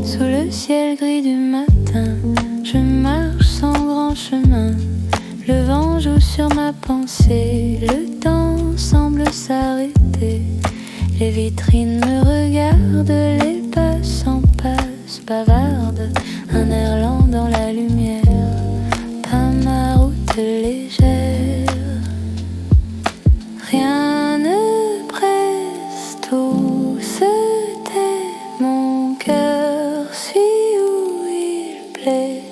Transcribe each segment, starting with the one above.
Sous le ciel gris du matin, je marche sans grand chemin. Le vent joue sur ma pensée, le temps semble s'arrêter. Les vitrines me regardent, les passants passent, bavardent. Un air lent dans la lumière, pas ma route légère. Rien ne presse, tout se tait. Mon cœur suit où il plaît.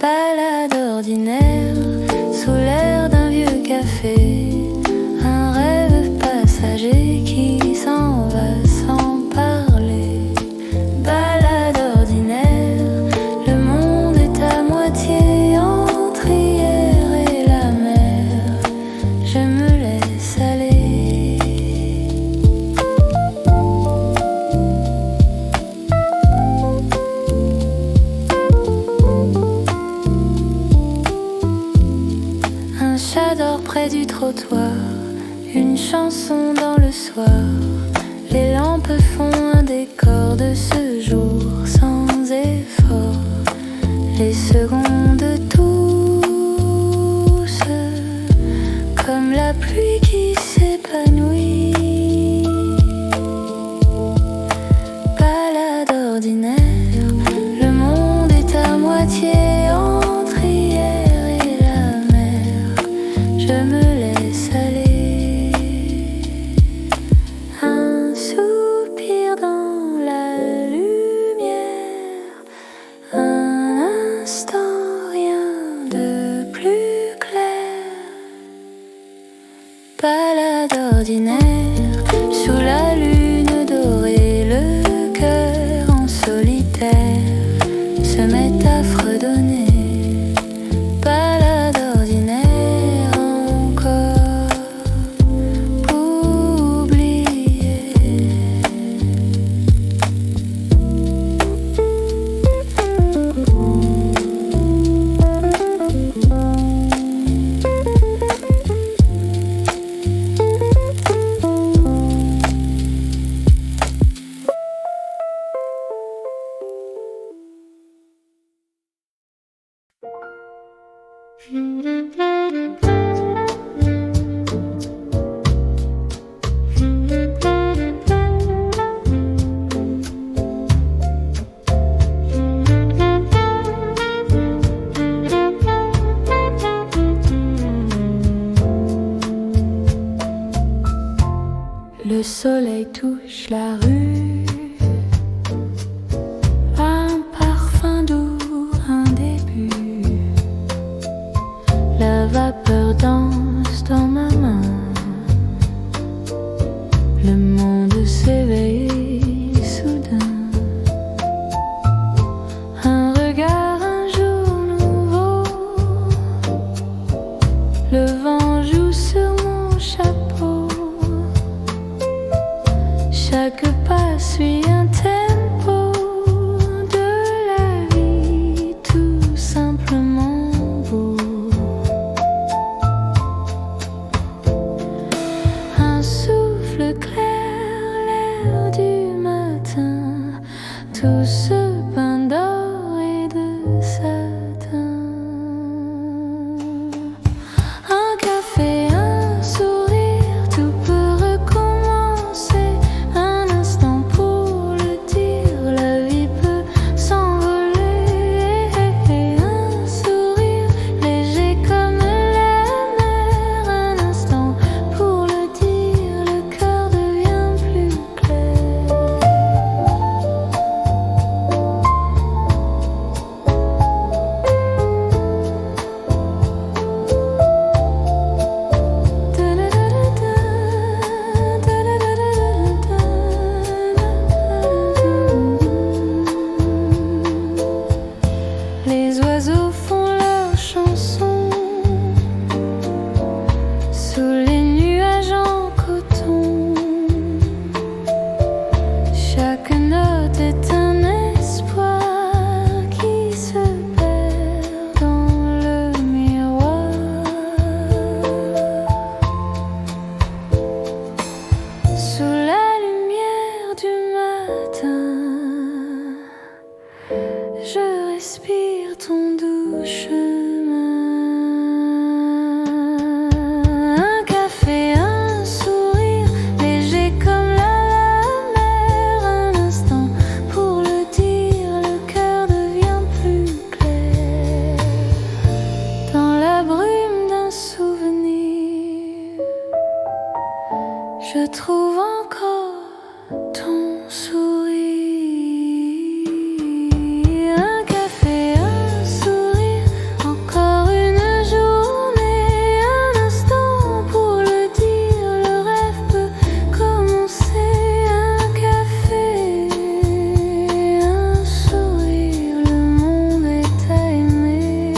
Balade ordinaire sous l'air d'un vieux café. Un rêve passager qui s'en va sans parler. Balade ordinaire, le monde est à moitié entre hier et la mer. Je me laisse aller. Un chat dort près du trottoir, une chanson dans le soir. Les lampes font un décor de ce jour sans effort. Les secondes toussent comme la pluie qui s'épanouit. Balade ordinaire, le monde est à moitié entre hier et la mer. Je me laisse aller. Un soupir dans la lumière, un instant, rien de plus clair. Balade ordinaire, sous la lune dorée, le cœur en solitaire se met à fredonner. Balade ordinaire encore oubliée. Le soleil touche la rue, un parfum doux, un début. La respire ton doux chemin. Un café, un sourire, léger comme la mer. Un instant pour le dire, le cœur devient plus clair. Dans la brume d'un souvenir, je trouve encore ton sourire. Un café, un sourire, encore une journée. Un instant pour le dire, le rêve peut commencer. Un café, un sourire, le monde est à aimer.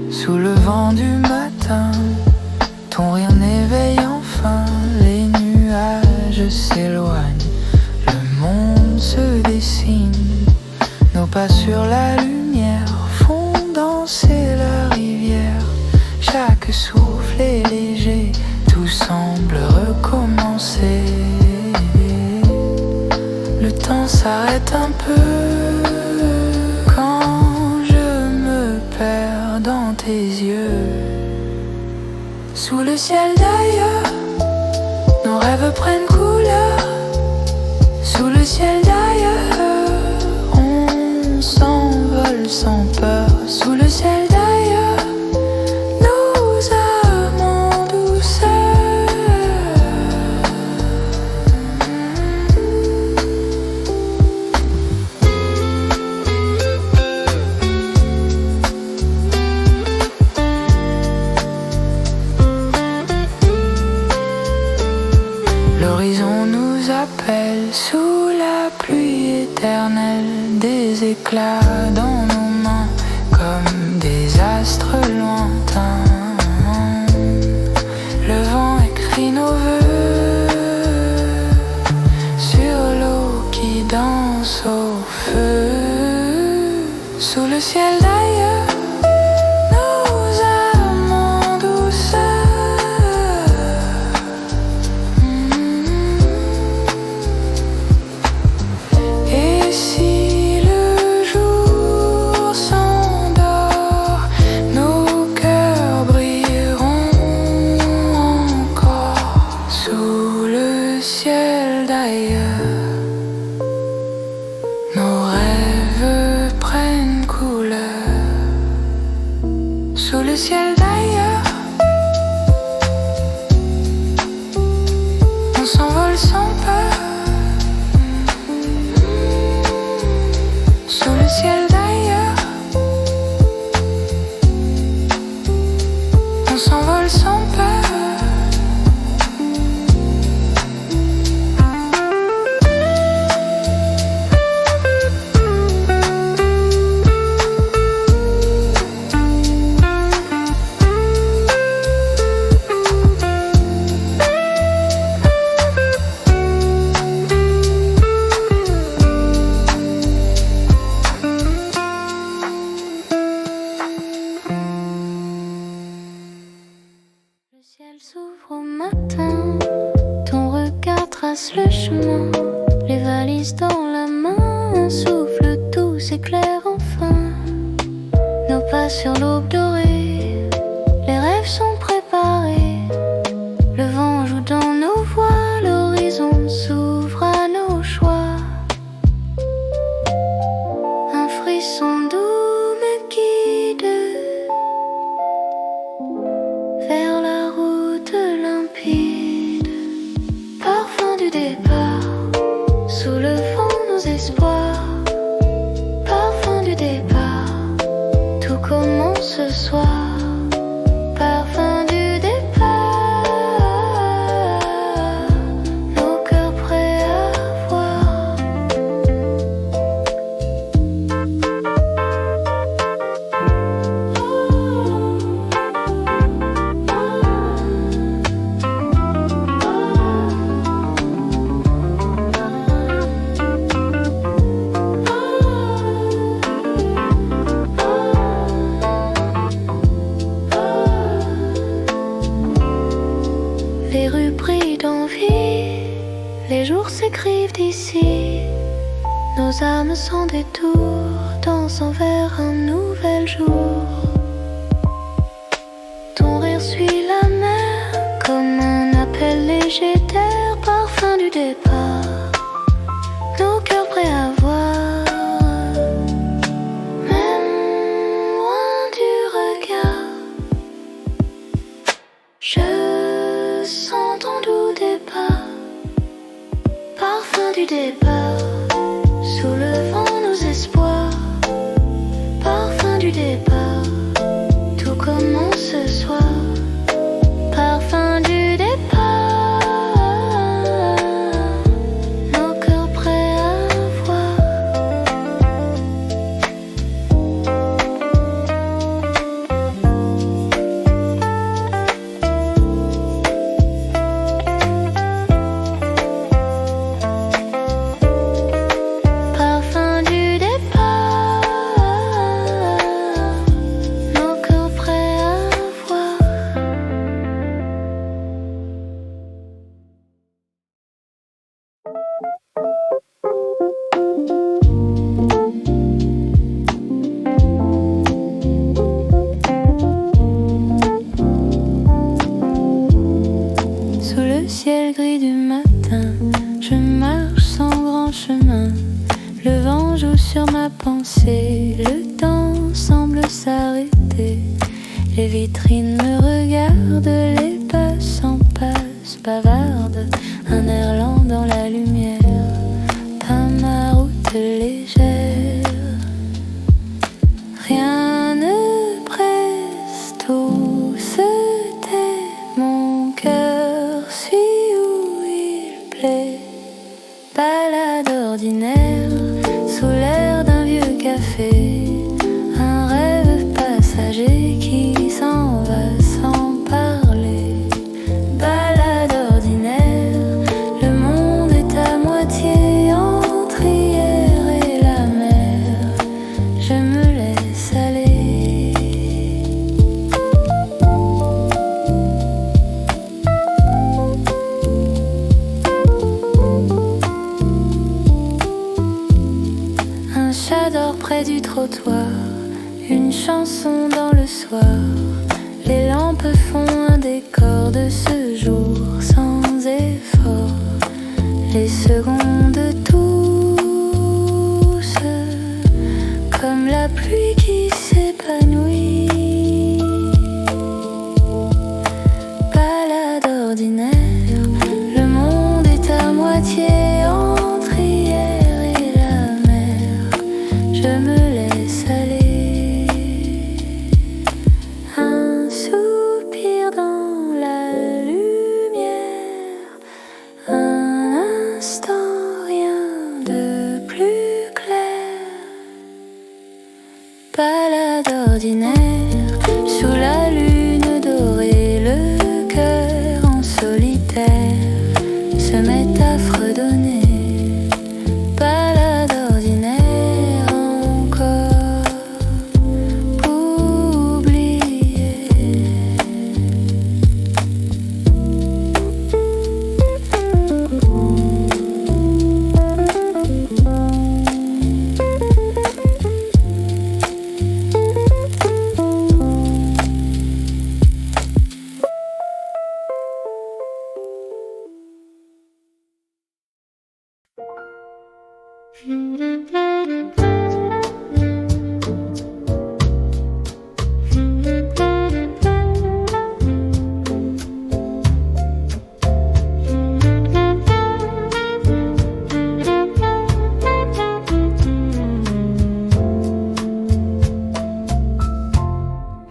Sous le vent du matin, ton rire n'éveille enfin. Les nuages s'éloignent, le monde se dessine. Nos pas sur la lumière font danser la rivière. Chaque souffle est léger, tout semble recommencer. Le temps s'arrête un peu quand je me perds dans tes yeux. Sous le ciel d'ailleurs, nos rêves prennent couleur. Sous le ciel d'ailleurs, on s'envole sans peur. Sous le ciel d'ailleurs, nous amons douceur. L'horizon nous appelle sous la pluie éternelle. Des éclats dans nos mains comme des astres lointains. Le vent écrit nos vœux sur l'eau qui danse au feu. Sous le ciel d'ailleurs, nous amons douceur. Et si le jour s'endort, nos cœurs brilleront encore. Sous le ciel d'ailleurs, nos rêves prennent couleur. Sous le ciel d'ailleurs, on s'envole sans peur. Sous le ciel d'ailleurs, on s'envole sans peur. Le ciel s'ouvre au matin, ton regard trace le chemin. Les valises dans la main, un souffle doux s'éclaire enfin. Nos pas sur l'aube dorée, les rêves sont préparés. Le vent joue dans nos voix, l'horizon s'ouvre à nos choix. Un frisson doux me guide vers la route limpide. Parfum du départ, sous le vent nos espoirs. Parfum du départ, tout commence ce soir. suffit, les jours s'écrivent d'ici. Nos âmes sans détour dansent vers un nouvel jour. Ton rire suit la mer comme un appel léger d'air, parfum du départ. Nos cœurs prêts à voir, même loin du regard. Je sens ton doux départ, parfum du départ. Sous le vent nos espoirs, parfum du départ. Tout commence ce soir, parfum du départ. Nos cœurs prêts à voir. Parfum du départ, nos cœurs prêts à voir. Sous le ciel gris du matin, je marche sans grand chemin. Le vent joue sur ma pensée, le temps semble s'arrêter. Les vitrines me regardent, les passants passent, bavardent. Un air lent dans la lumière, pas ma route légère. Rien ne presse, tout se tait. Mon cœur suit où il plaît. Balade ordinaire sous l'air d'un vieux café. Un rêve passager qui s'en va sans parler. Balade ordinaire, le monde est à moitié entre hier et la mer. Je me laisse aller. Un chat dort près du trottoir, une chanson dans le soir. Les lampes font un décor de ce jour sans effort. Les secondes toussent comme la pluie qui s'épanouit. Balade ordinaire, le monde est à moitié entre hier et la mer. Je me laisse aller. Un soupir dans la lumière, un instant, rien de plus clair. Balade ordinaire, sous la lune dorée, le cœur en solitaire se met à fredonner. Balade ordinaire encore pour oublier.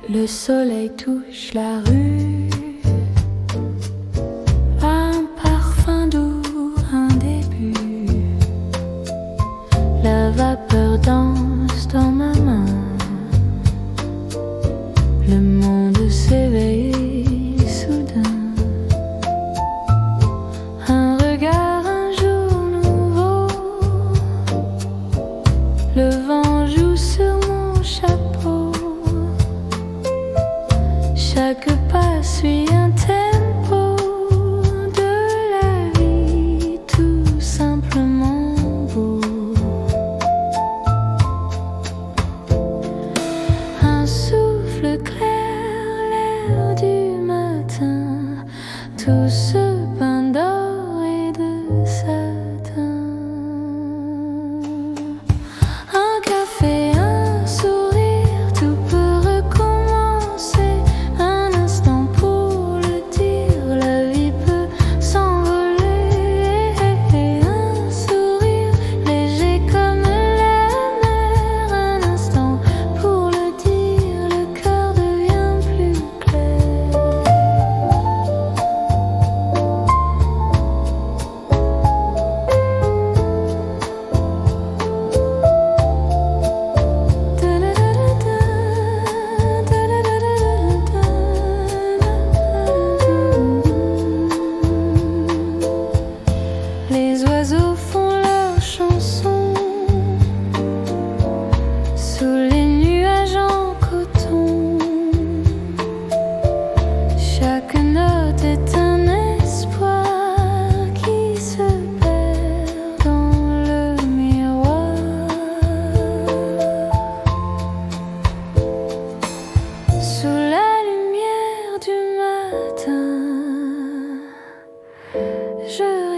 Le soleil touche la rue, un parfum doux, un début. La vapeur danse dans ma main. Le monde s'éveille soudain. Un regard, un jour nouveau. Le vent joue sur mon chapeau. Chaque pas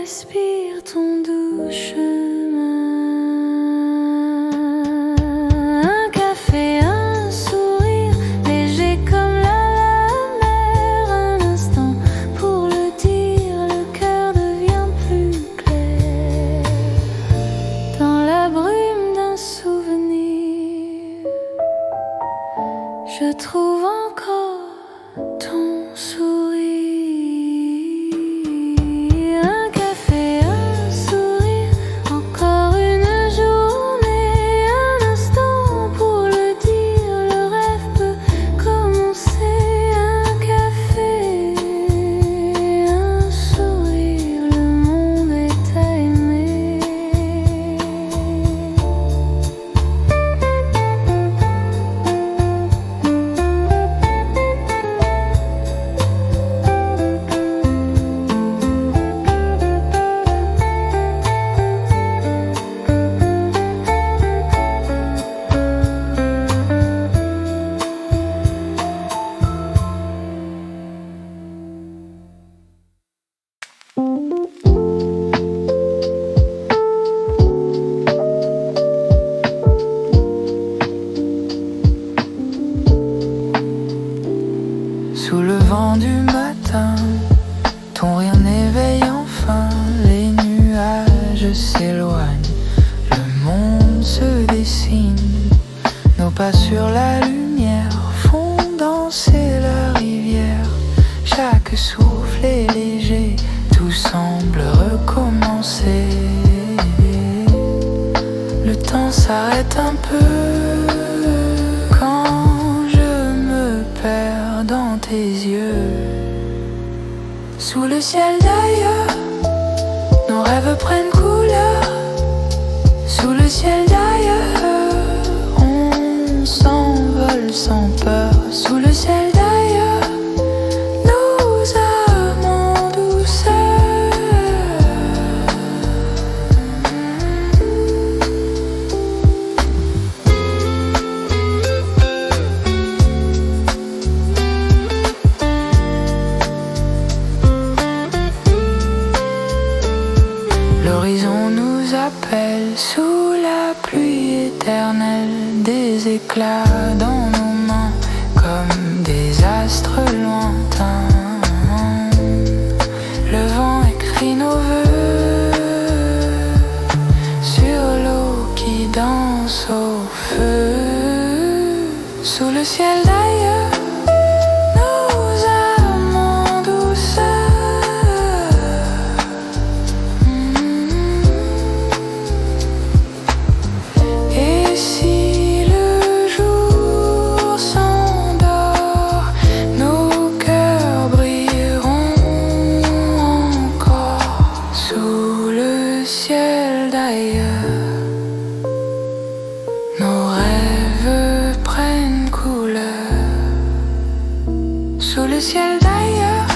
respire ton doux chemin. Un café, un sourire, léger comme la mer. Un instant pour le dire, le cœur devient plus clair. Dans la brume d'un souvenir, je trouve encore ton sourire. Un café, un sourire, encore une journée. Un instant pour le dire, le rêve peut commencer. Un café, un sourire, le monde est à aimer. Sous le vent du matin, ton rire éveille enfin. Les nuages s'éloignent, le monde se dessine. Nos pas sur la lumière font danser la rivière. Chaque souffle est léger, tout semble recommencer. Le temps s'arrête un peu quand je me perds dans tes yeux. Sous le ciel d'ailleurs, nos rêves prennent couleur. Sous le ciel d'ailleurs, on s'envole sans peur. Sous le ciel d'ailleurs, nous amons en douceur. L'horizon nous appelle sous la pluie éternelle. Des éclats dans nos mains comme des astres lointains. Le vent écrit nos vœux sur l'eau qui danse au feu. Sous le ciel d'ailleurs, nous amons en douceur. Et si le jour s'endort, nos cœurs brilleront encore. Sous le ciel d'ailleurs, nos rêves prennent couleur. Sous le ciel d'ailleurs,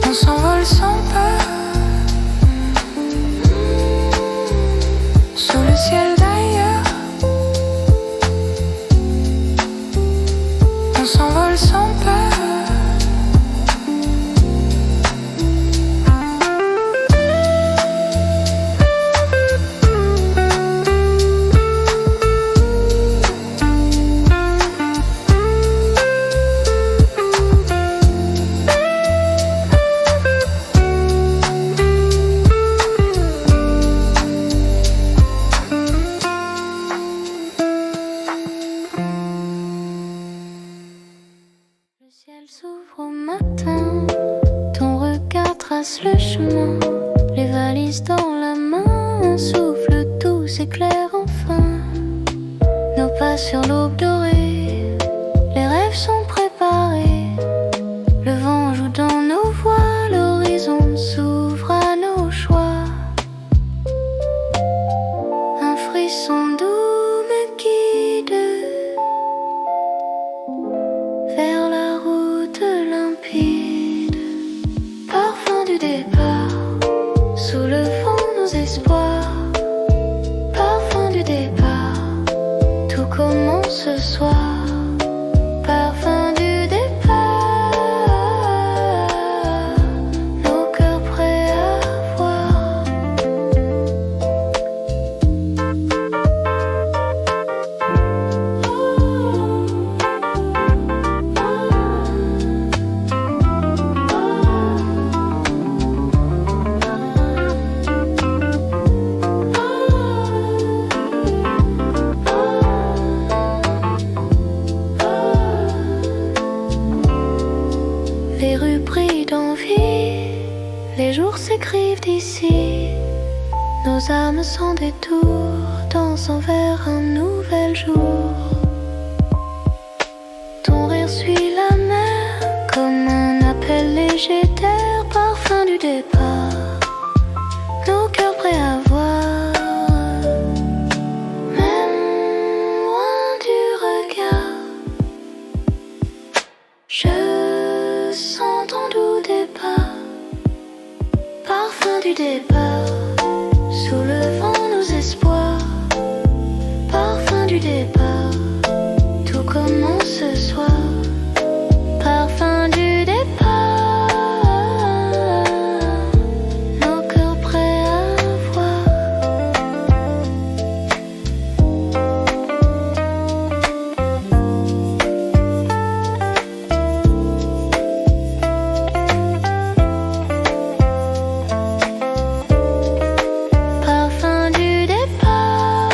on s'envole sans peur. Sous le ciel d'ailleurs, on s'envole sans peur. Le ciel s'ouvre au matin, ton regard trace le chemin. Les valises dans la main, un souffle doux s'éclaire enfin. Nos pas sur l'aube dorée, les rêves sont préparés. Le vent joue dans nos voix, l'horizon s'ouvre à nos choix. Un frisson doux me guide vers la route limpide. Parfum du départ, sous le vent nos espoirs. Parfum du départ, tout commence ce soir. nuit d'envie, les jours s'écrivent d'ici. Nos âmes sans détour dansent vers un nouvel jour. Ton rire suit la mer comme un appel léger d'air, parfum du départ. Nos cœurs prêts à voir, même loin du regard. Je sens ton doux départ, parfum du départ. Sous le vent nos espoirs, parfum du départ. Tout commence ce soir, parfum du départ. Nos cœurs prêts à voir. Parfum du départ,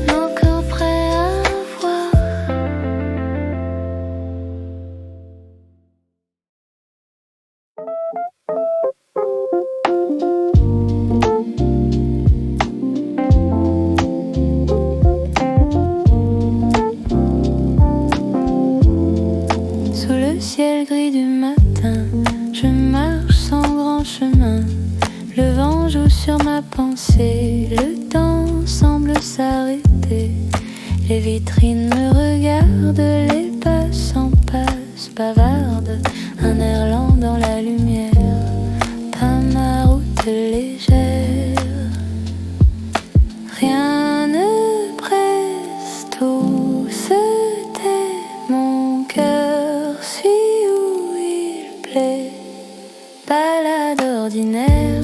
nos cœurs prêts à voir. Sous le ciel gris du matin, je marche sans grand chemin. Le vent joue sur ma pensée, le temps semble s'arrêter. Les vitrines me regardent, les passants passent, bavardent. Un air lent dans la lumière, pas ma route légère. Rien ne presse, tout se tait. Mon cœur suit où il plaît. Balade ordinaire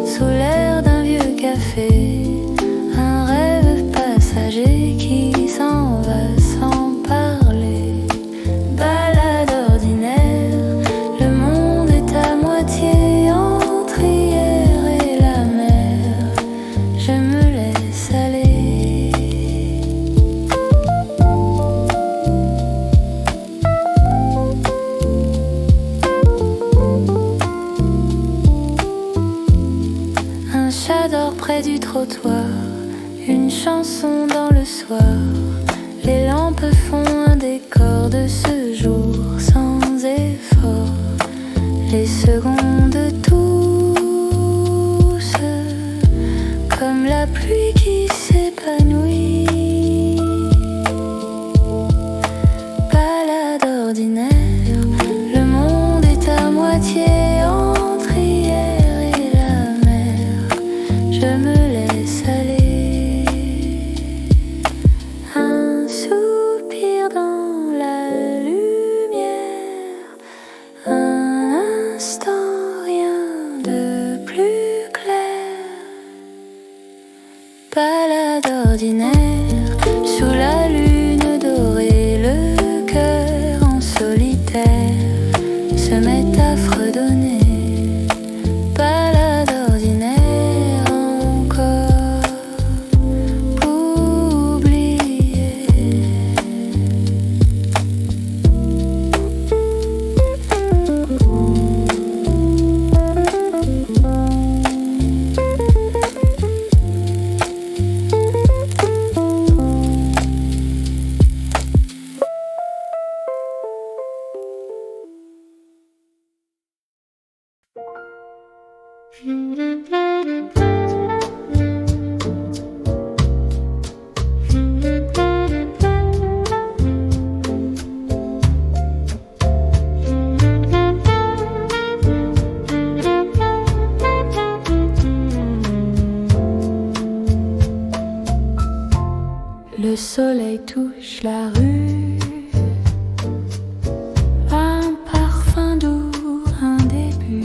sous l'air d'un vieux café. Un rêve passager qui s'en va sans parler. Balade ordinaire, le monde est à moitié entre hier et la mer. Je me laisse aller. Un chat dort près du trottoir, une chanson dans le soir. Les lampes font un décor de ce jour sans effort. Les secondes douces, comme la pluie qui s'épanouit. Balade ordinaire, le monde est à moitié entre hier et la mer. Je me laisse aller. Un soupir dans la lumière, un instant, rien de plus clair. Balade ordinaire, sous la lune dorée, le cœur en solitaire se met à fredonner. Balade ordinaire encore pour oublier. Le soleil touche la rue, un parfum doux, un début.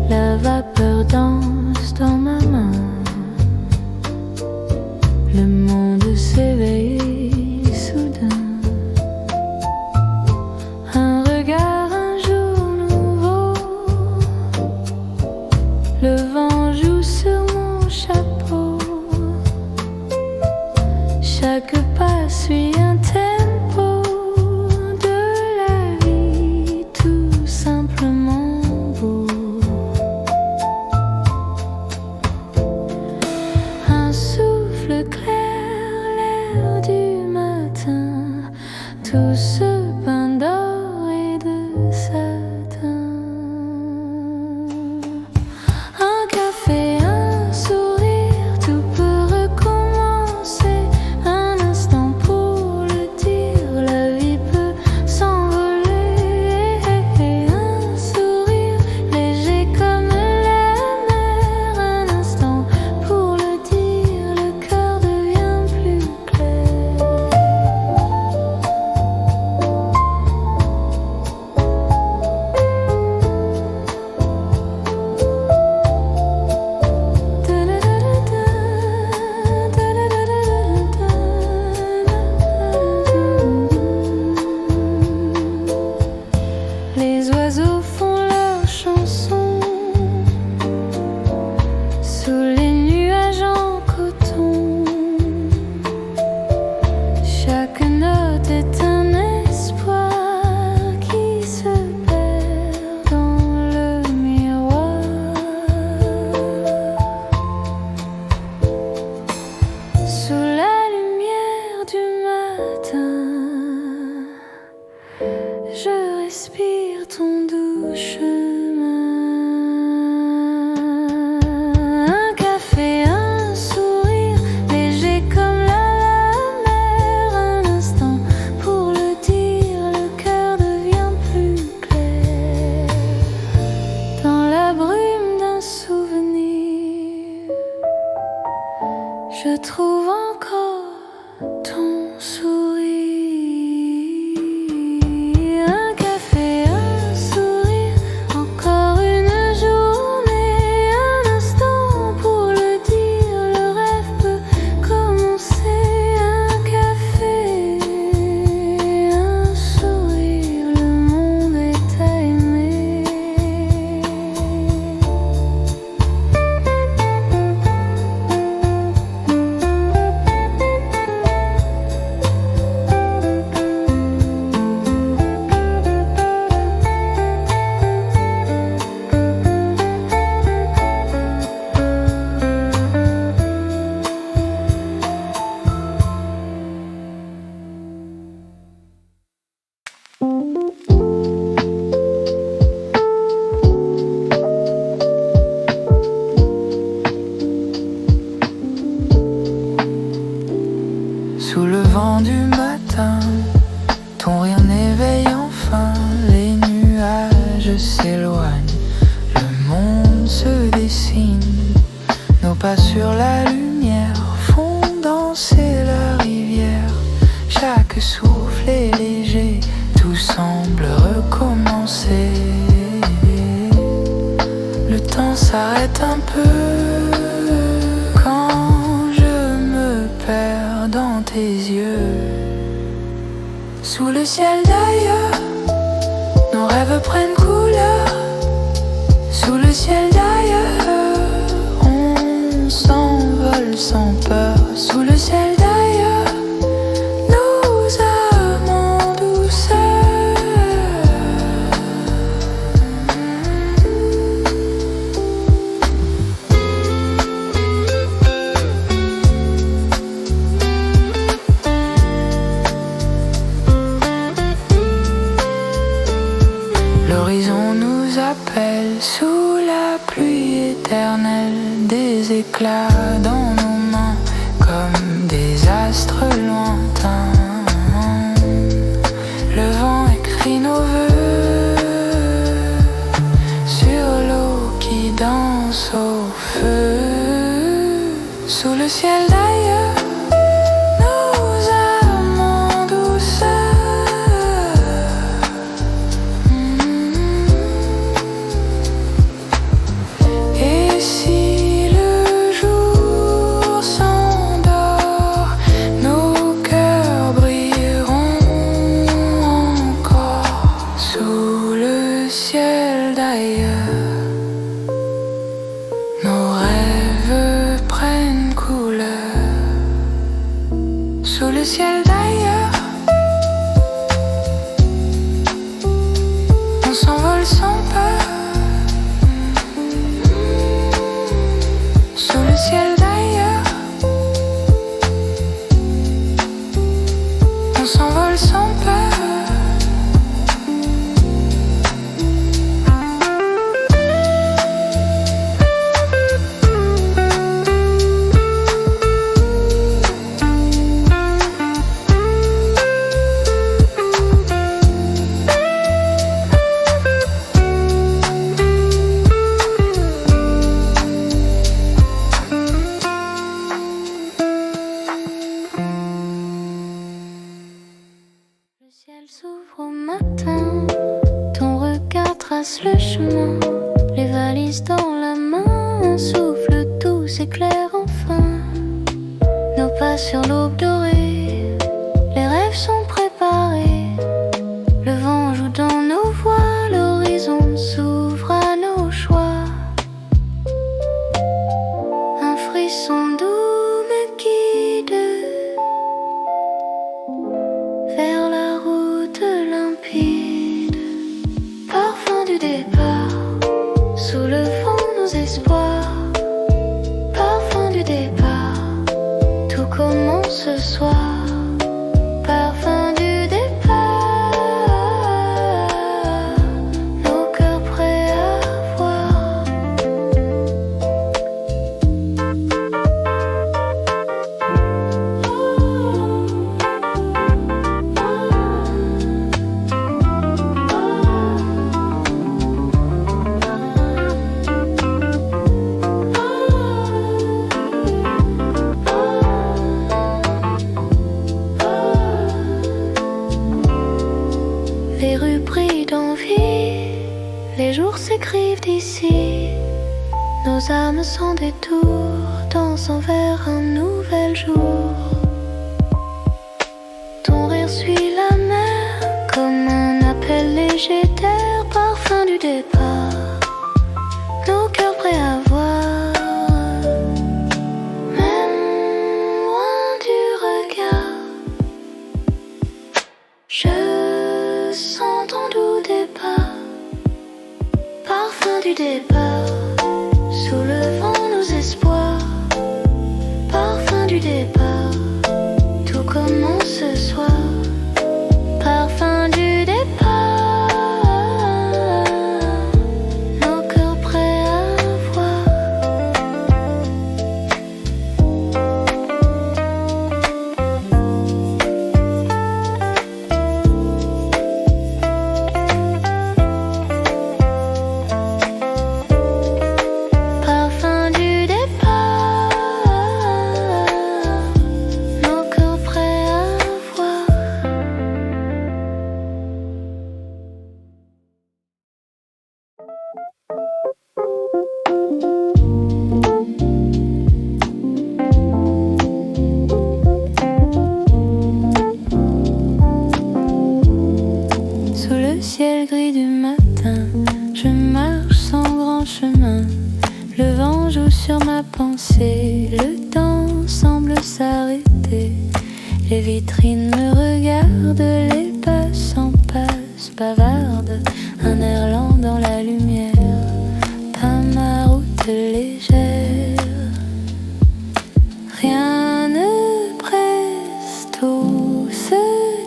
La vapeur danse dans ma main. Le monde s'éveille soudain. Un regard, un jour nouveau. Le vent joue sur mon chapeau. Chaque respire ton doux chemin. Un café, un sourire, léger comme la mer. Un instant pour le dire, le cœur devient plus clair. Dans la brume d'un souvenir, je trouve encore ton sourire. Un café, un sourire, encore une journée. Un instant pour le dire, le rêve peut commencer. Un café, un sourire, le monde est à aimer. Sous le vent du matin, ton rire n'éveille enfin. Les nuages s'éloignent, le monde se dessine. Nos pas sur la lumière font danser la rivière. Chaque souffle est léger, tout semble recommencer. Le temps s'arrête un peu quand je me perds dans tes yeux. Sous le ciel d'ailleurs, nos rêves prennent couleur. Sous le ciel d'ailleurs, on s'envole sans peur. Sous le ciel d'ailleurs, nous amons en douceur. L'horizon nous appelle sous la pluie éternelle. Des éclats dans nos mains comme des astres lointains. Le vent écrit nos vœux sur l'eau qui danse au feu. Sous le ciel d'ailleurs, nous amons en douceur. Et si le jour s'endort, nos cœurs brilleront encore. Sous le ciel d'ailleurs, nos rêves prennent couleur. Sous le ciel d'ailleurs, on s'envole sans peur. Sous le ciel d'ailleurs, on s'envole sans peur. Le ciel s'ouvre au matin, ton regard trace le chemin. Les valises dans la main, un souffle doux s'éclaire enfin. Nos pas sur l'aube dorée, les rêves sont préparés. Le vent joue dans nos voix, l'horizon s'ouvre à nos choix. Un frisson doux me guide vers la route limpide. Parfum du départ, sous le vent nos espoirs. Parfum du départ, tout commence ce soir. rues brillent d'envie, les jours s'écrivent d'ici. Nos âmes sans détour dansent vers un nouvel jour. Ton rire suit la mer comme un appel léger d'air, parfum du départ. Nos cœurs prêts à voir, même loin du regard. Je sens ton doux départ, parfum du départ. Soulevant nos espoirs, parfum du départ. Tout commence ce soir, parfum du départ. Nos cœurs prêts à voir. Parfum du départ, nos cœurs prêts à voir. Sous le ciel gris du matin, je marche sans grand chemin. Le vent joue sur ma pensée, le temps semble s'arrêter. Les vitrines me regardent, les passants passent, bavardent. Un air lent dans la lumière, pas ma route légère. Rien ne presse, tout se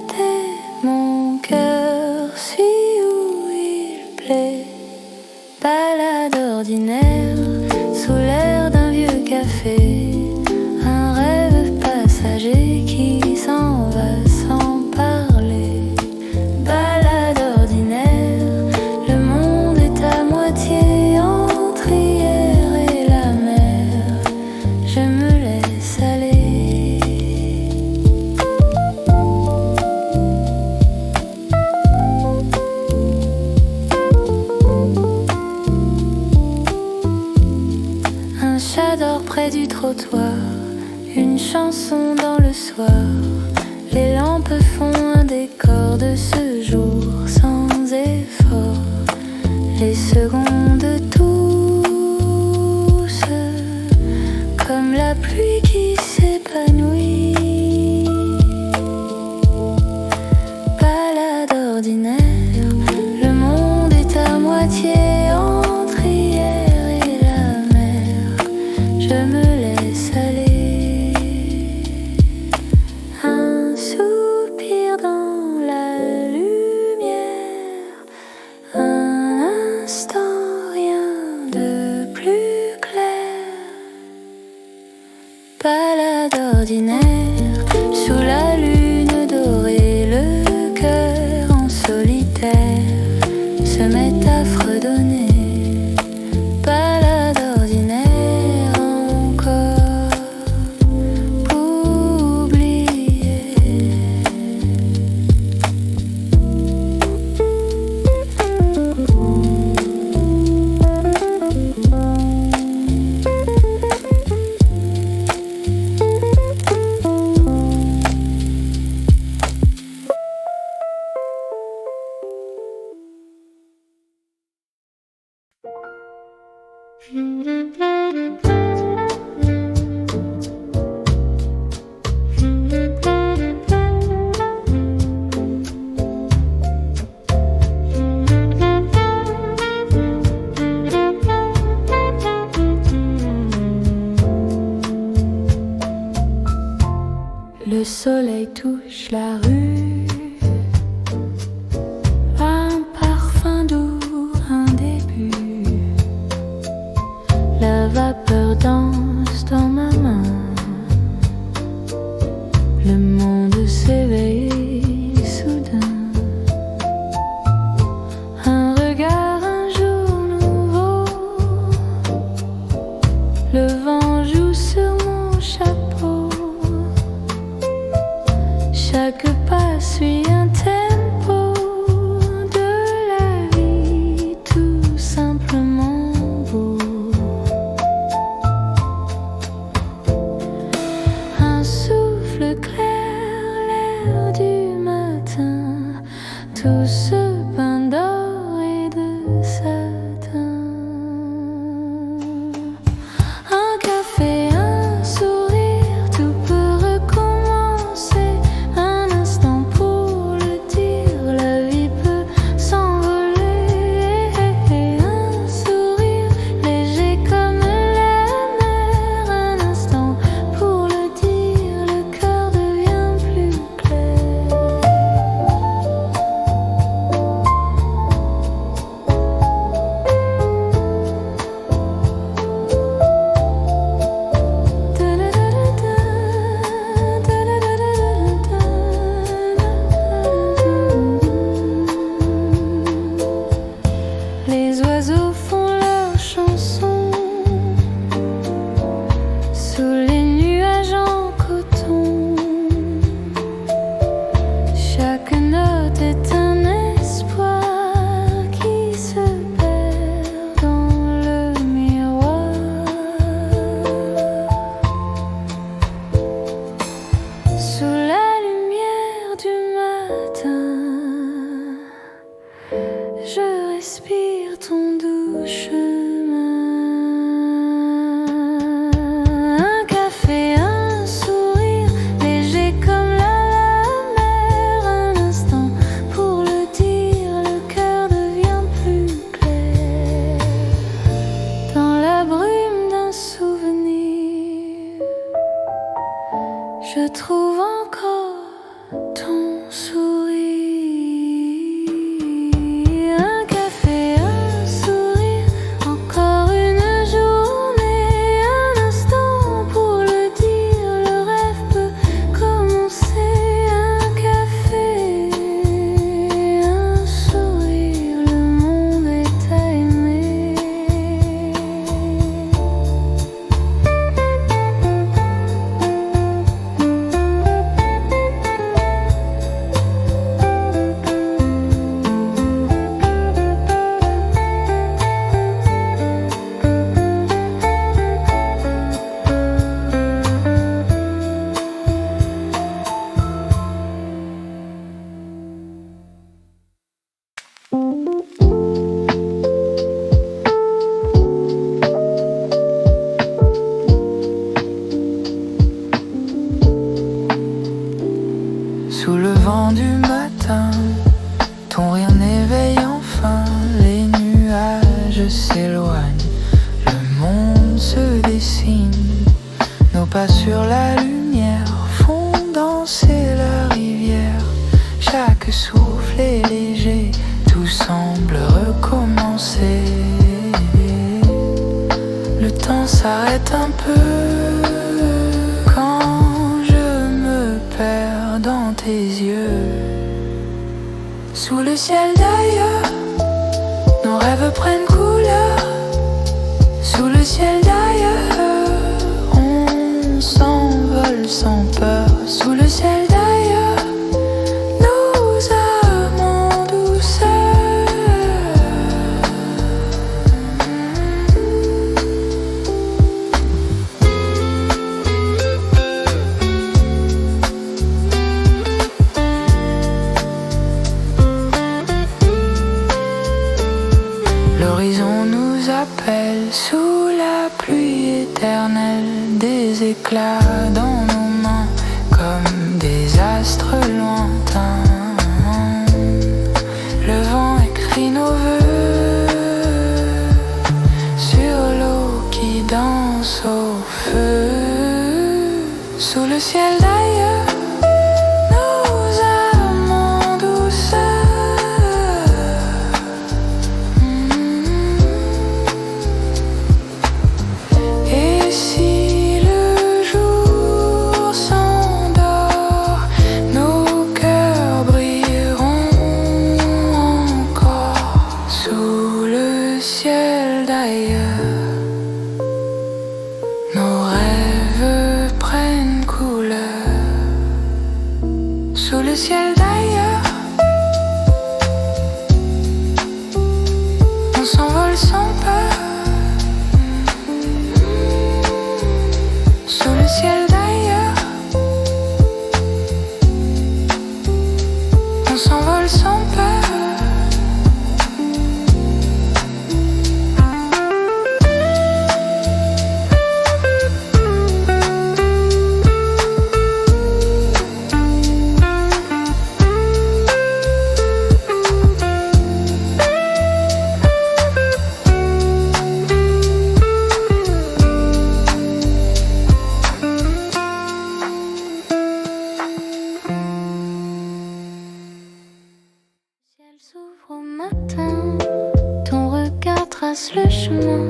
tait. Mon cœur suit où il plaît. Balade ordinaire sous l'air d'un vieux café. Un rêve passager qui s'en va sans parler. Balade ordinaire, le monde est à moitié entre hier et la mer. Je me laisse aller. Un chat dort près du trottoir, une chanson dans le soir. Les lampes font un décor de ce jour sans effort. Les secondes douces, comme la pluie qui s'épanouit. Balade ordinaire, le monde est à moitié entre hier et la mer. Je me laisse aller. Un soupir dans la lumière, un instant, rien de plus clair. Balade ordinaire, sous la lune dorée, le cœur en solitaire se met à fredonner. Balade ordinaire encore pour oublier. Le soleil touche la rue, un parfum doux, un début. La vapeur danse dans ma main. Le monde s'éveille soudain. Un regard, un jour nouveau. Le vent joue sur mon chapeau. Chaque pas nuages s'éloignent, le monde se dessine. Nos pas sur la lumière font danser la rivière. Chaque souffle est léger, tout semble recommencer. Le temps s'arrête un peu quand je me perds dans tes yeux. Sous le ciel d'ailleurs, nos rêves prennent couleur. Sous le ciel d'ailleurs, on s'envole sans peur. Sous le ciel d'ailleurs, nous amons douceur. L'horizon nous appelle sous la pluie éternelle, des éclats dans nos mains comme des astres lointains. Le vent écrit nos vœux sur l'eau qui danse au feu. Sous le ciel d'ailleurs, nous amons douceur. Et si le jour s'endort, nos cœurs brilleront encore. Sous le ciel d'ailleurs, nos rêves prennent couleur. Sous le ciel d'ailleurs, on s'envole sans peur. Sous le ciel d'ailleurs, on s'envole sans peur. Le ciel s'ouvre au matin, ton regard trace le chemin,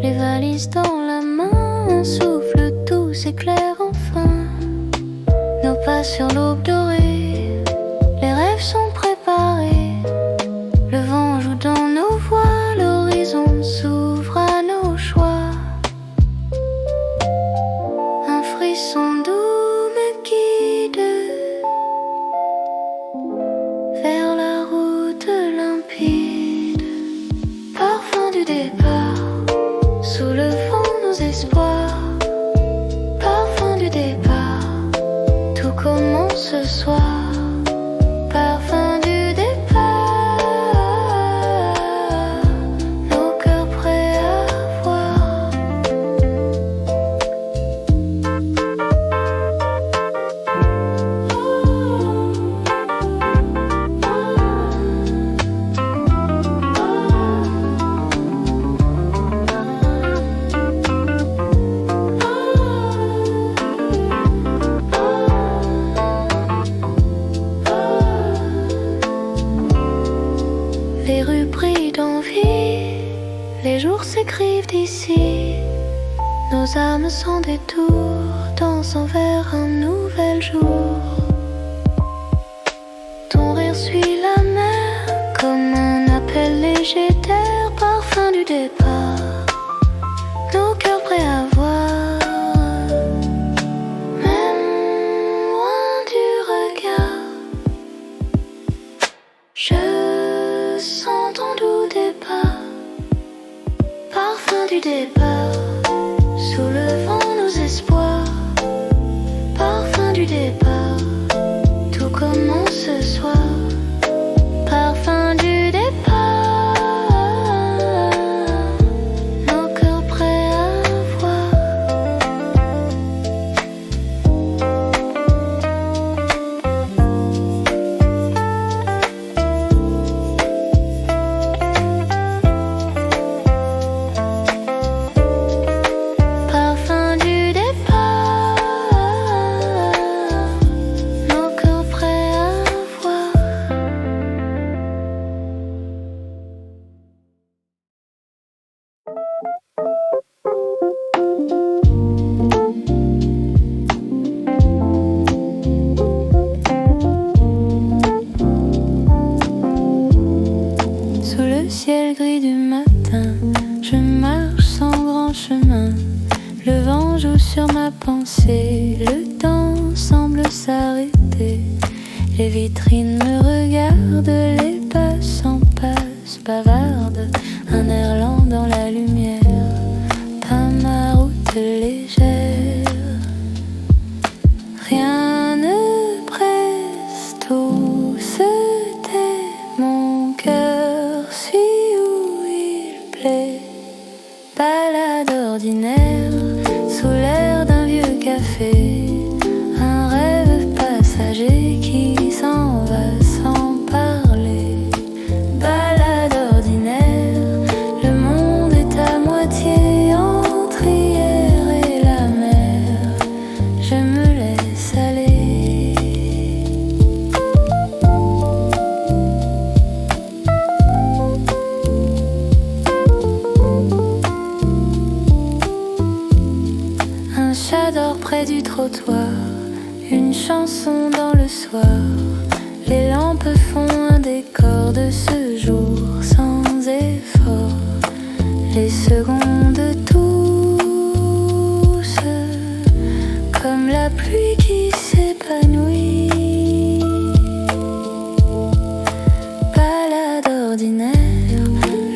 les valises dans la main, un souffle doux s'éclaire enfin. Nos pas sur l'aube dorée, les rêves sont préparés. Le vent joue dans nos voix, l'horizon s'ouvre à nos choix. Un frisson doux me guide vers la route limpide. Parfum du départ, sous le vent nos espoirs. Parfum du départ, tout commence ce soir. Parfum du départ, nos cœurs prêts à voir. Les rues brillent d'envie, les jours s'écrivent d'ici. Nos âmes sans détour dansent vers un nouvel jour. Ton rire suit la mer comme un appel léger d'air. Parfum du départ, nos cœurs prêts à voir. Même loin du regard, je sens ton doux départ. Parfum du départ, sous le vent nos espoirs. Parfum du départ, tout commence ce soir. Parfum du départ, nos cœurs prêts à voir. le ciel gris du matin, je marche sans grand chemin. Le vent joue sur ma pensée, le temps semble s'arrêter. Les vitrines me regardent, les passants passent, bavardent. Un air lent dans la lumière, pas ma route légère. Rien ne presse, tout se tait. Mon cœur suit où il plaît. Balade ordinaire sous l'air d'un vieux café. Un rêve passager qui s'en va sans parler. Balade ordinaire, le monde est à moitié entre hier et la mer. Je me laisse aller. Un chat dort près du trottoir, une chanson dans le soir. Les lampes font un décor de ce jour sans effort. Les secondes toussent comme la pluie qui s'épanouit. Balade ordinaire,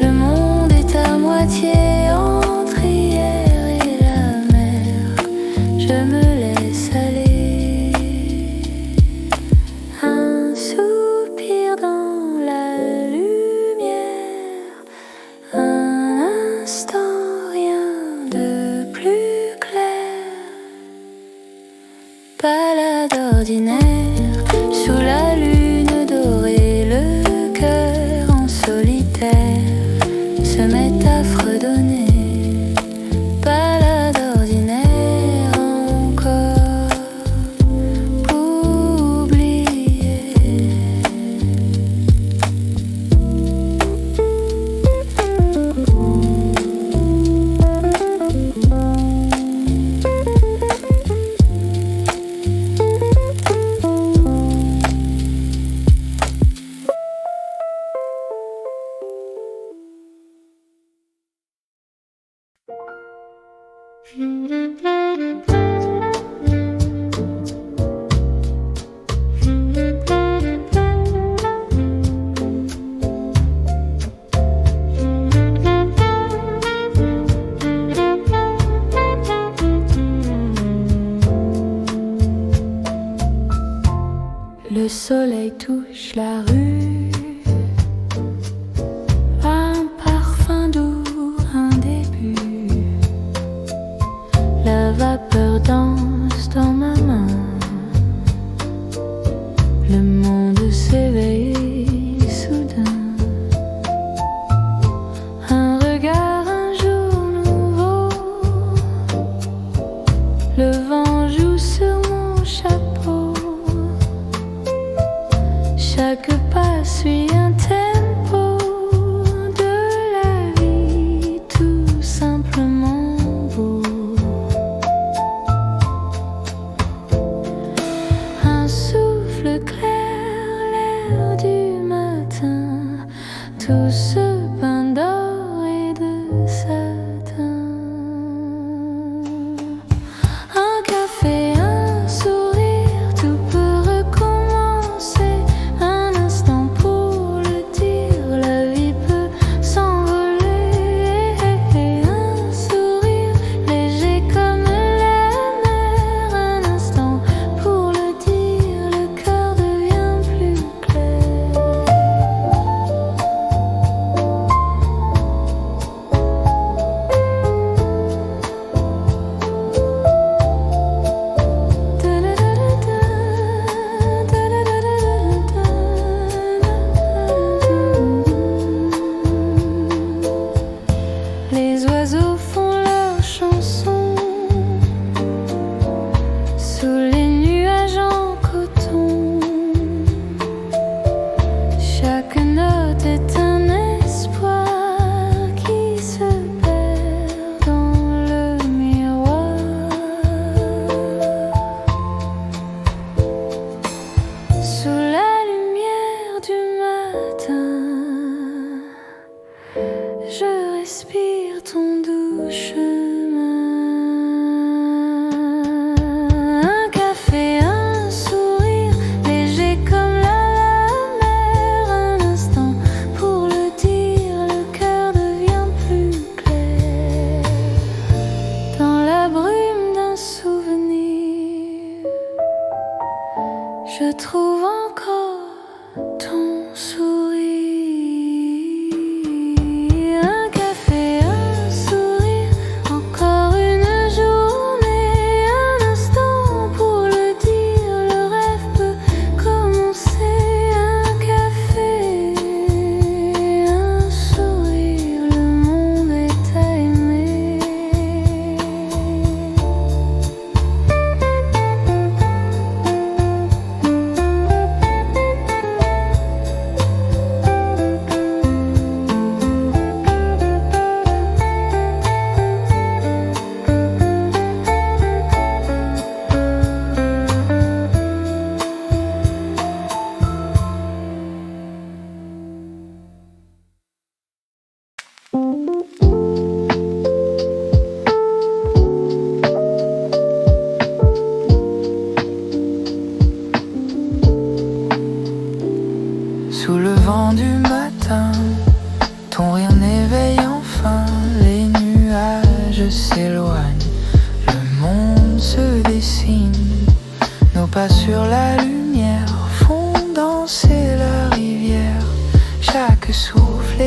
le monde est à moitié entre hier et la mer. Je me laisse aller. Un soupir dans la lumière, un instant, rien de plus clair. Balade ordinaire, sous la lune dorée, le cœur en solitaire se met à fredonner. Balade ordinaire encore pour oublier. Le soleil touche la rue, un parfum doux, un début. La vapeur danse dans ma main. Le monde s'éveille soudain. Un regard, un jour nouveau. Le vent joue sur mon chapeau. Chaque pas suit un tempo de la vie, tout simplement beau. Un souffle clair, l'air du matin, tout ce pain d'or et de satin. Un café, un sourire, tout peut recommencer. Un instant pour le dire, la vie peut s'envoler. Un sourire léger comme la mer. Un instant pour le dire, le cœur devient plus clair.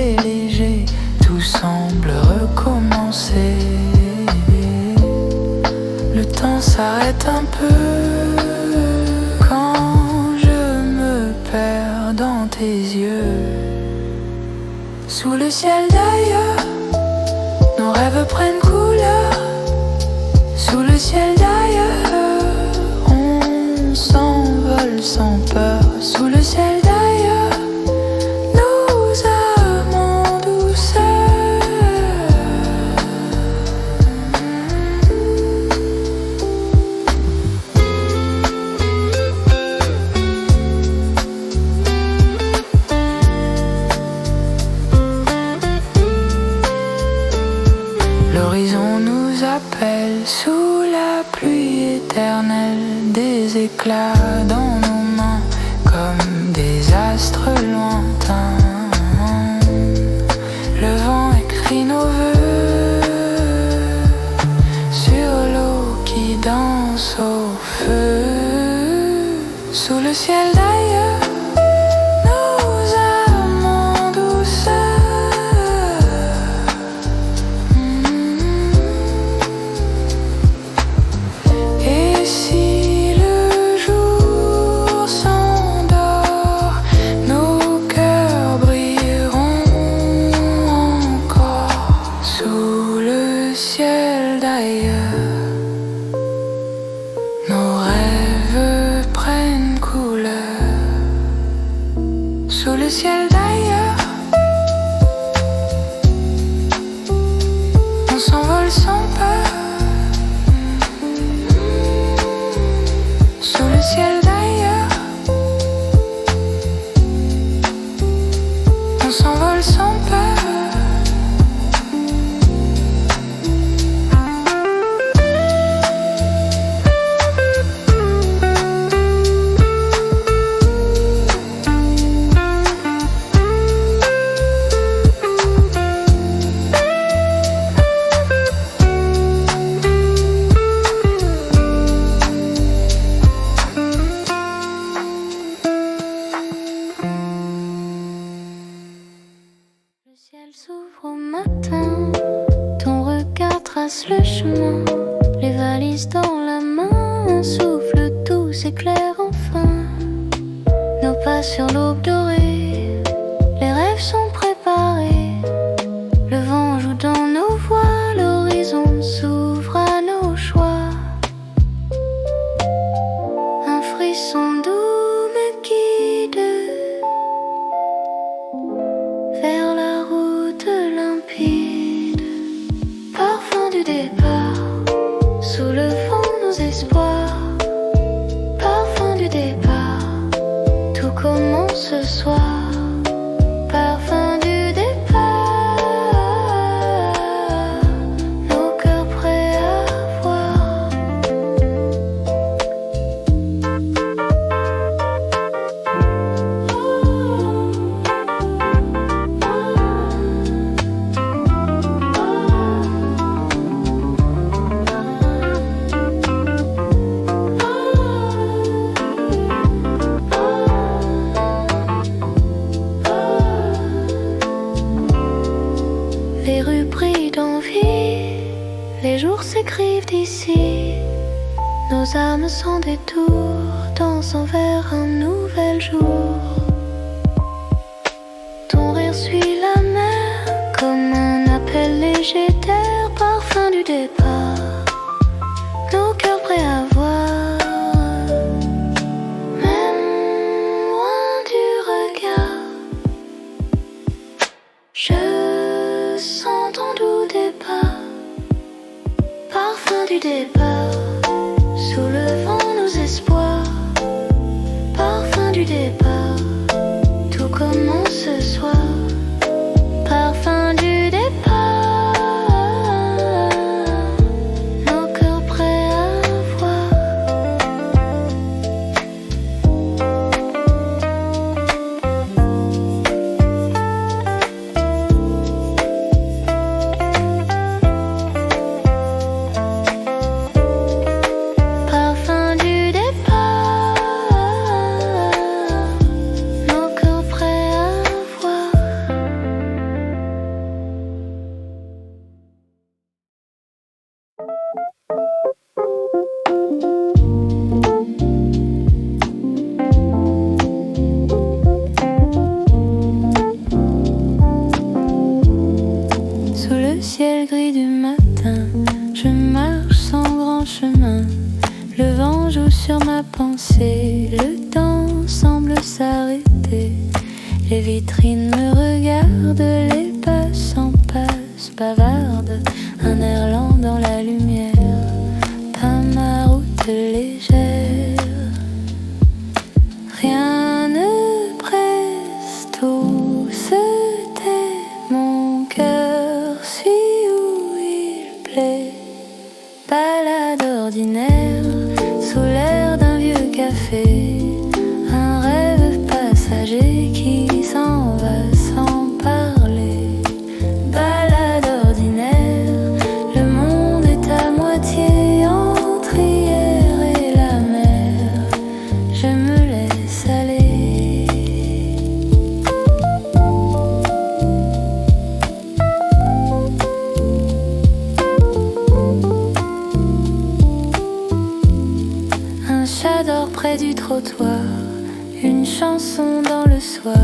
est léger, tout semble recommencer. Le temps s'arrête un peu quand je me perds dans tes yeux. Sous le ciel d'ailleurs, nos rêves prennent couleur. Sous le ciel d'ailleurs, on s'envole sans peur. Sous le ciel d'ailleurs, nous amons douceur. L'horizon nous appelle sous la pluie éternelle, des éclats dans nos mains comme des astres lointains. Le vent écrit nos vœux sur l'eau qui danse au feu. Sous le ciel d'ailleurs, nous amons douceur. Et si le jour s'endort, nos cœurs brilleront encore. Sous le ciel d'ailleurs, nos rêves prennent couleur. Sous le ciel d'ailleurs, on s'envole sans peur. Sous le ciel d'ailleurs, on s'envole sans peur. Le ciel s'ouvre au matin, ton regard trace le chemin, les valises dans la main, un souffle doux s'éclaire enfin. Nos pas sur l'aube dorée, les rêves sont préparés. Le vent joue dans nos voix, l'horizon s'ouvre à nos choix. Un frisson doux me guide vers la route limpide, parfum du départ, sous le vent nos espoirs, parfum du départ, tout commence ce soir, parfum du départ, nos cœurs prêts à voir. Les rues brillent d'envie, les jours s'écrivent d'ici. Nos âmes sans détour dansent vers un nouvel jour. Ton rire suit la mer comme un appel léger d'air, parfum du départ, nos cœurs prêts à voir. Même loin du regard, je sens ton doux départ, parfum du départ, sous le vent nos espoirs, parfum du départ, tout commence ce soir, parfum du départ, nos cœurs prêts à voir. Parfum ciel gris du matin, je marche sans grand chemin. Le vent joue sur ma pensée, le temps semble s'arrêter. Les vitrines me regardent, les passants passent, bavardent. Un air lent dans la lumière, pas ma route légère. Rien ne presse, tout se tait. Mon cœur suit où il plaît. Balade ordinaire sous l'air d'un vieux café. Un rêve passager qui s'en va sans parler. Balade ordinaire, le monde est à moitié entre hier et la mer. Je me laisse aller. Un chat dort près du trottoir, une chanson dans le soir.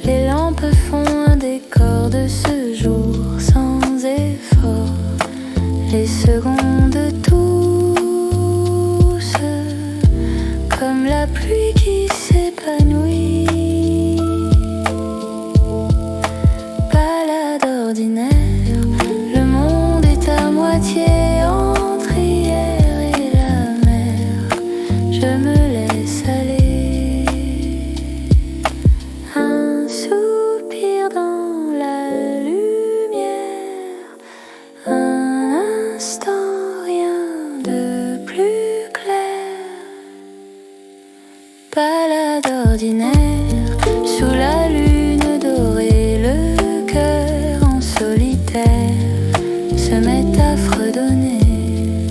Les lampes font un décor de ce jour sans effort. Les secondes douces, comme la pluie qui s'épanouit. Balade ordinaire, le monde est à moitié entre hier et la mer. Je me laisse aller. Un soupir dans la lumière, un instant, rien de plus clair. Balade ordinaire, sous la lune dorée, le cœur en solitaire se met à fredonner.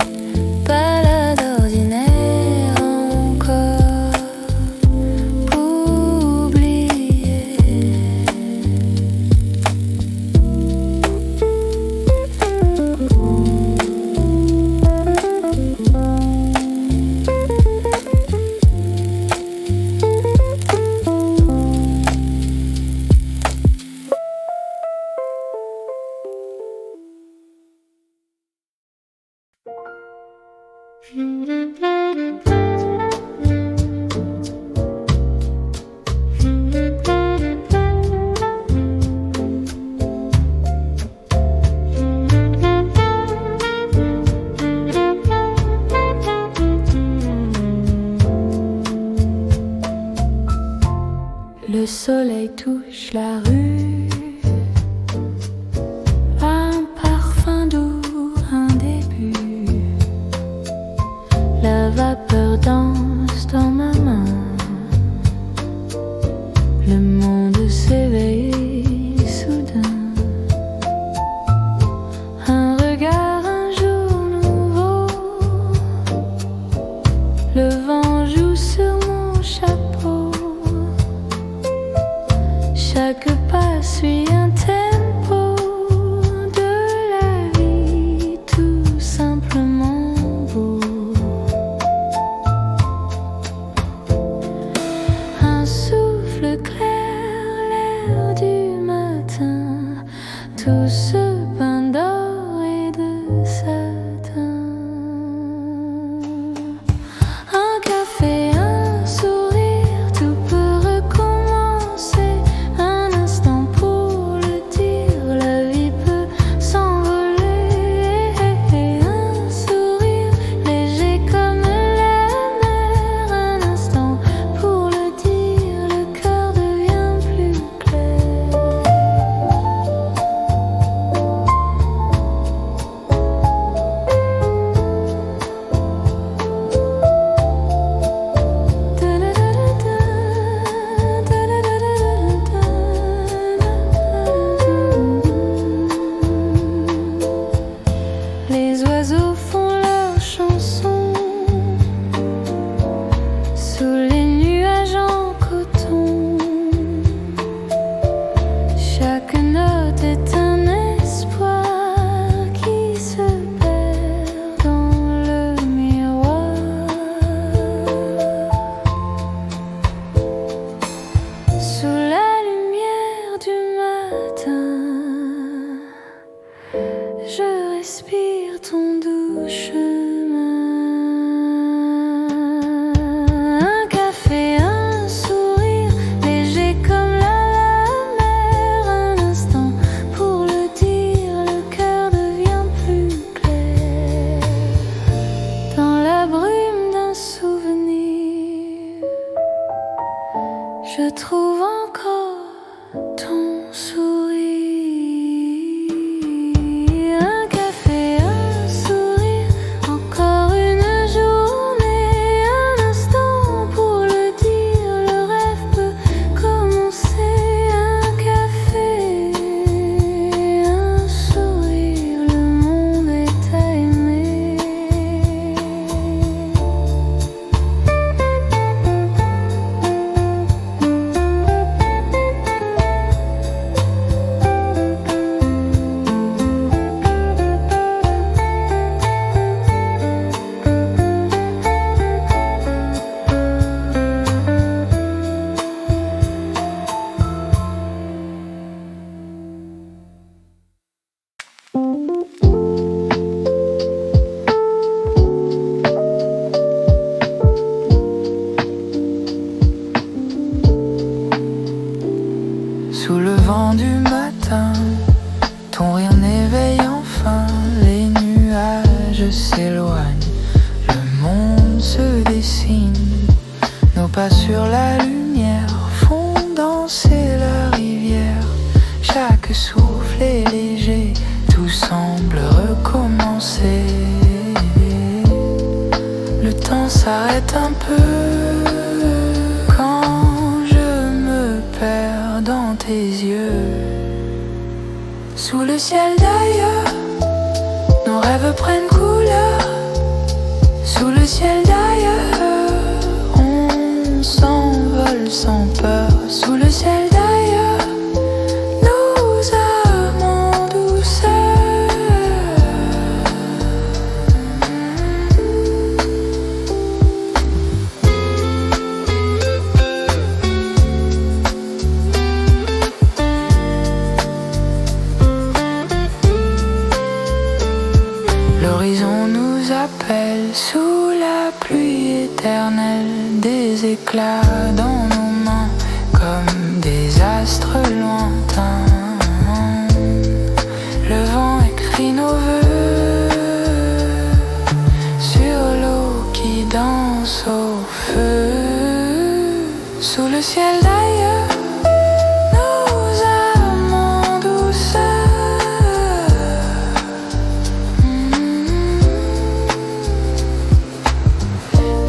Balade ordinaire encore pour oublier. Le soleil touche la rue, un parfum doux, un début. La vapeur danse dans ma main. Le monde s'éveille soudain. Un regard, un jour nouveau. Le vent joue sur mon chapeau. Chaque pas suit un tempo de la vie, tout simplement beau. Un souffle clair, l'air du matin, tout ce pain d'or et de satin. Un café, un sourire, tout peut recommencer. Un instant pour le dire, la vie peut s'envoler. Un sourire léger comme la mer. Un instant pour le dire, le cœur devient plus clair. Les oiseaux font leur chanson sous les nuages en coton. Chaque note est un espoir qui se perd dans le miroir. Sous la lumière du matin, s'éloigne, le monde se dessine. Nos pas sur la lumière font danser la rivière. Chaque souffle est léger, tout semble recommencer. Le temps s'arrête un peu quand je me perds dans tes yeux. Sous le ciel d'ailleurs, nos rêves prennent couleur. Sous le ciel d'ailleurs, on s'envole sans peur. Sous le ciel d'ailleurs, nous amons douceur. L'horizon nous appelle sous la pluie éternelle, des éclats dans nos mains comme des astres lointains. Le vent écrit nos vœux sur l'eau qui danse au feu. Sous le ciel d'ailleurs, nous amons douceur.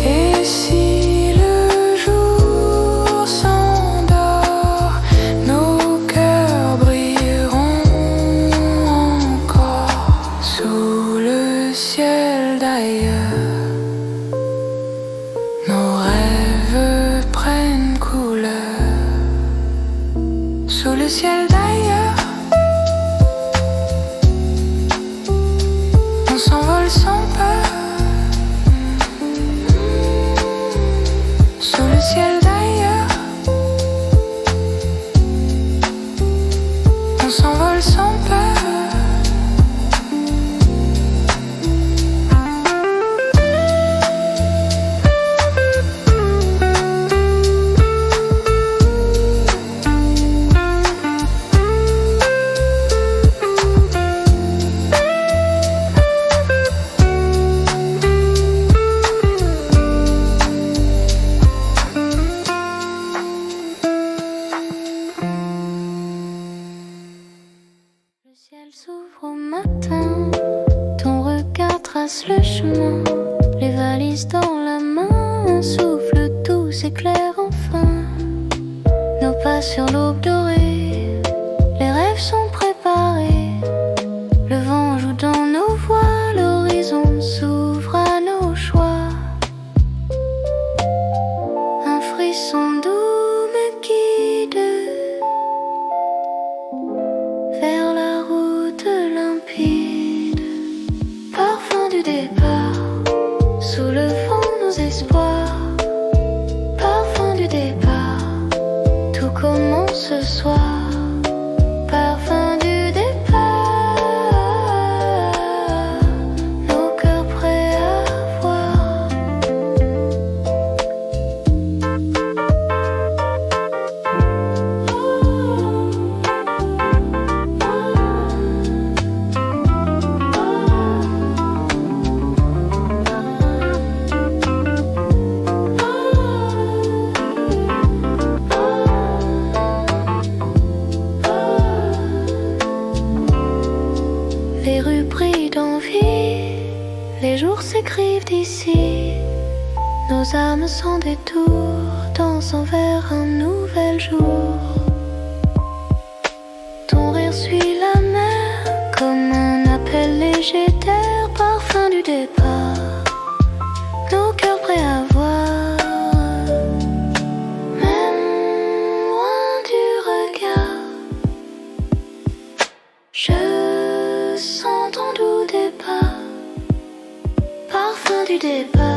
Et si le jour s'endort, nos cœurs brilleront encore. Sous le ciel d'ailleurs, nos rêves prennent couleur. Sous le ciel d'ailleurs, on s'envole sans peur. Sous le ciel d'ailleurs, on s'envole sans peur. Le ciel s'ouvre au matin, ton regard trace le chemin, les valises dans la main, un souffle doux s'éclaire enfin. Nos pas sur l'aube dorée, les rêves sont préparés, le vent joue dans nos voix, l'horizon s'ouvre à nos choix. Un frisson doux me guide vers la route limpide, parfum du départ, sous le vent nos espoirs, parfum du départ, tout commence ce soir, parfum du départ, nos cœurs prêts à voir. Les rues brillent d'envie, les jours s'écrivent d'ici, nos âmes sans détour dansent vers un nouvel jour. Ton rire suit la mer comme un appel léger d'air, parfum du départ, nos cœurs prêts à voir. Même loin du regard, je sens ton doux départ, parfum du départ.